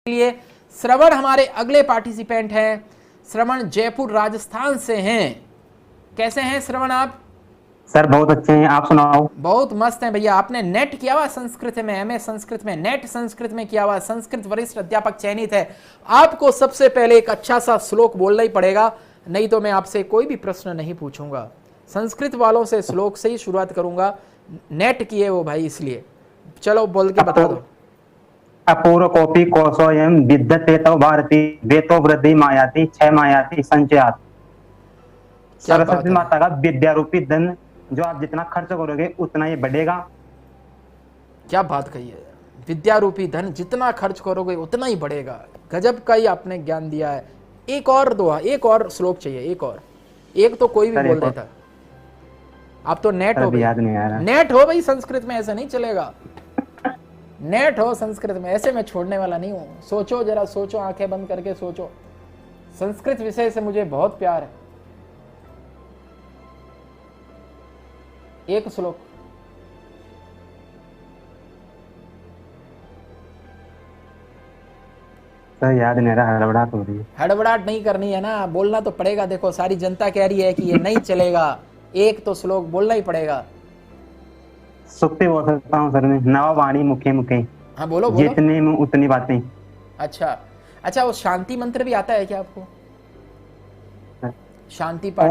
लिए श्रवण हमारे अगले पार्टिसिपेंट हैं। श्रवण जयपुर राजस्थान से हैं। कैसे हैं श्रवण आप? सर बहुत अच्छे हैं, आप सुनाओ। बहुत मस्त हैं भैया। आपने नेट किया हुआ संस्कृत में, एमए संस्कृत में, नेट संस्कृत में किया हुआ, संस्कृत वरिष्ठ अध्यापक चयनित है। आपको सबसे पहले एक अच्छा सा श्लोक बोलना ही पड़ेगा, नहीं तो मैं आपसे कोई भी प्रश्न नहीं पूछूंगा। संस्कृत वालों से श्लोक से ही शुरुआत करूंगा, नेट किए वो भाई, इसलिए चलो बोल के बता दो। अपूर्व कॉपी कोशोयम विद्यते तव भारती वेतो वृद्धि मायाति क्षय मायाति संचयात। सरस्वती माता का विद्या रूपी धन जो आप जितना खर्च करोगे उतना ये बढ़ेगा। क्या बात कही है, विद्या रूपी धन जितना खर्च करोगे उतना ही बढ़ेगा। गजब का ही आपने ज्ञान दिया है। एक और दो, एक और श्लोक चाहिए, एक और, एक तो कोई भी बोल देता। आप तो नेट हो भाई, नेट हो भाई, संस्कृत में ऐसा नहीं चलेगा। नेट हो संस्कृत में, ऐसे मैं छोड़ने वाला नहीं हूं। सोचो जरा, सोचो, आंखें बंद करके सोचो। संस्कृत विषय से मुझे बहुत प्यार है। एक श्लोक। सर याद नहीं रहा, हड़बड़ाहट हो रही है। हड़बड़ाहट नहीं करनी है ना, बोलना तो पड़ेगा। देखो सारी जनता कह रही है कि ये नहीं चलेगा, एक तो श्लोक बोलना ही पड़ेगा। सुक्ति बोल सकता हूँ सर मैं, नववाणी मुखे मुखे। हाँ बोलो बोलो। जितने में उतनी बातें। अच्छा अच्छा, वो शांति मंत्र भी आता है क्या आपको? शांति पाठ।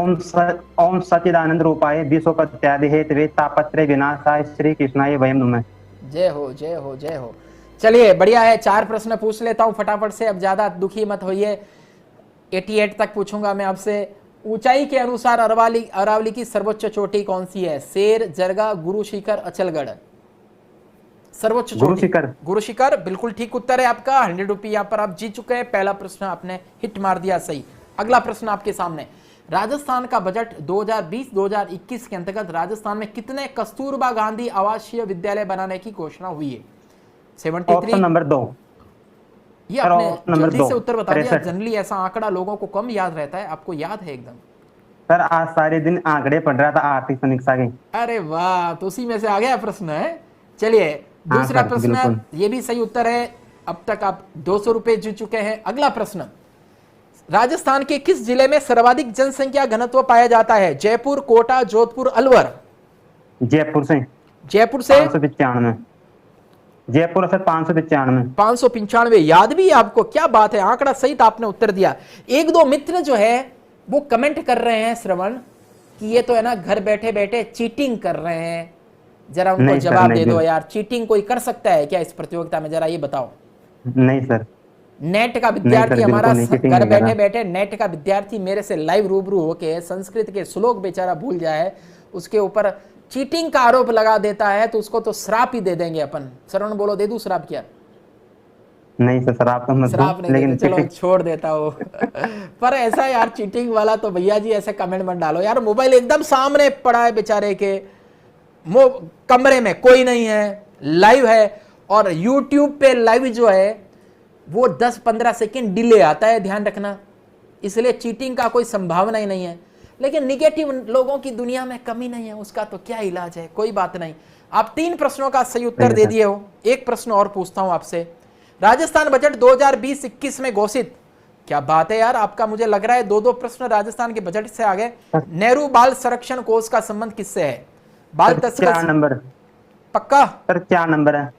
ओम सच्चिदानंद रूपाय विश्वोपत्यादि हेतवे तापत्रय विनाशाय श्री कृष्णाय वयम नमः। जय हो जय हो जय हो। चलिए बढ़िया है, 4 प्रश्न पूछ लेता हूं फटाफट से, अब ज्यादा दुखी मत होइए। 88 तक पूछूंगा मैं आपसे। ऊंचाई के अनुसार अरावली की सर्वोच्च चोटी कौन सी है? शेर, जरगा, गुरु शिखर, अचलगढ़। सर्वोच्च चोटी गुरु शिखर, बिल्कुल ठीक उत्तर है आपका। 100 रुपये यहाँ पर आप जीत चुके हैं। पहला प्रश्न आपने हिट मार दिया सही। अगला प्रश्न आपके सामने। राजस्थान का बजट 2020-2021 के अंतर्गत राजस्थान में कितने कस्तूरबा गांधी आवासीय विद्यालय बनाने की घोषणा हुई है? 73। नंबर 2। ये आपने जल्दी से उत्तर बता दिया। जनरली ऐसा आंकड़ा लोगों को कम याद रहता है, आपको याद है एकदम। सर आज सारे दिन आंकड़े पढ़ रहा था आर्थिक समीक्षा के। अरे वाह, तो उसी में से आ गया प्रश्न है। चलिए दूसरा प्रश्न, ये भी सही उत्तर है। अब तक आप 200 रुपए जीत चुके हैं। अगला प्रश्न, राजस्थान के किस जिले में सर्वाधिक जनसंख्या घनत्व पाया जाता है? जयपुर, कोटा, जोधपुर, अलवर। जयपुर से। 595। जयपुर से 595। 595 याद भी है आपको, क्या बात है, आंकड़ा सहित आपने उत्तर दिया। एक दो मित्र जो है वो कमेंट कर रहे हैं श्रवण कि ये तो है ना घर बैठे बैठे चीटिंग कर रहे हैं, जरा उनको जवाब दे दो यार। चीटिंग कोई कर सकता है क्या इस प्रतियोगिता में, जरा ये बताओ। नहीं सर, नेट का विद्यार्थी हमारा घर बैठे बैठे नेट का विद्यार्थी मेरे से लाइव रूबरू होके संस्कृत के श्लोक बेचारा भूल जाए, उसके ऊपर चीटिंग का आरोप लगा देता है, तो उसको तो श्राप ही दे देंगे अपन। श्रवण बोलो, दे दूं श्राप क्या? नहीं सर, श्राप तो मत दो, लेकिन चलो छोड़ देता हूँ। पर ऐसा यार चीटिंग वाला तो भैया जी ऐसे कमेंट मत डालो यार। मोबाइल एकदम सामने पड़ा है बेचारे के, कमरे में कोई नहीं है, लाइव है, और यूट्यूब पे लाइव जो है वो 10-15 सेकंड डिले आता है, ध्यान रखना। इसलिए चीटिंग का कोई संभावना ही नहीं है। लेकिन निगेटिव लोगों की दुनिया में कमी नहीं है, उसका तो क्या इलाज है, कोई बात नहीं। आप 3 प्रश्नों का सही उत्तर दे दिए हो। एक प्रश्न और पूछता हूं आपसे। राजस्थान बजट 2020-21 में घोषित, क्या बात है यार आपका, मुझे लग रहा है 2-2 प्रश्न राजस्थान के बजट से आ गए। नेहरू बाल संरक्षण कोष का संबंध किससे है? बाल तस्कर। 4 नंबर पक्का सर, 4 नंबर है,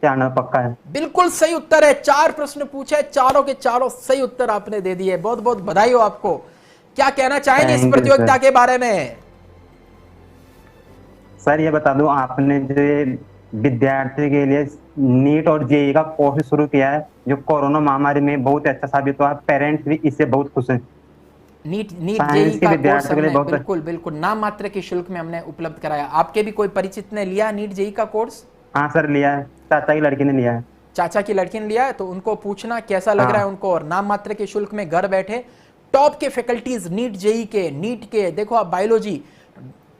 4 नंबर पक्का है। बिल्कुल सही उत्तर है। 4 प्रश्न पूछे, चारों के चारों सही उत्तर आपने दे दिए। बहुत बहुत बधाई हो आपको। क्या कहना चाहेंगे इस प्रतियोगिता के बारे में? सर ये बता दूं, आपने जो विद्यार्थी के लिए नीट और जेईई का कोर्स शुरू किया है, जो कोरोना महामारी में बहुत अच्छा साबित हुआ। पेरेंट्स भी इससे बहुत खुश हैं। नीट जेईई का कोर्स हमने बिल्कुल बिल्कुल नाम मात्र के शुल्क में हमने उपलब्ध कराया। आपके भी कोई परिचित ने लिया नीट जेईई का कोर्स? हाँ सर लिया है, चाचा की लड़की ने लिया है। चाचा की लड़की ने लिया है, तो उनको पूछना कैसा लग रहा है उनको। और नाम मात्र के शुल्क में घर बैठे टॉप के फैकल्टीज नीट जेईई के, नीट के। देखो आप बायोलॉजी,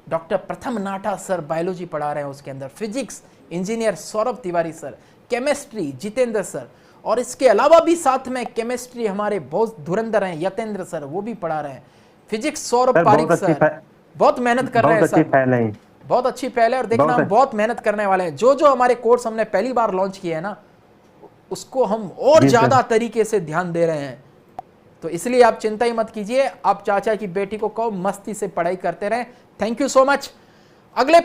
डॉक्टर प्रथम नाटा सर बायोलॉजी पढ़ा रहे हैं उसके अंदर। Physics engineer Saurabh Tiwari sir, chemistry Jitendra sir, और इसके अलावा भी साथ में केमिस्ट्री हमारे बहुत धुरंधर हैं यतेंद्र सर, वो भी पढ़ा रहे हैं। फिजिक्स सौरभ पारिक सर बहुत मेहनत कर रहे हैं सर, बहुत अच्छी पहले। और देखना हम बहुत मेहनत करने वाले हैं। जो जो हमारे कोर्स हमने पहली बार लॉन्च किए हैं ना, उसको हम और जी सर। ज्यादा तरीके से ध्यान दे रहे हैं। तो इसलिए आप चिंता ही मत कीजिए, आप चाचा की बेटी को कहो मस्ती से पढ़ाई करते रहें। Thank you so much. अगले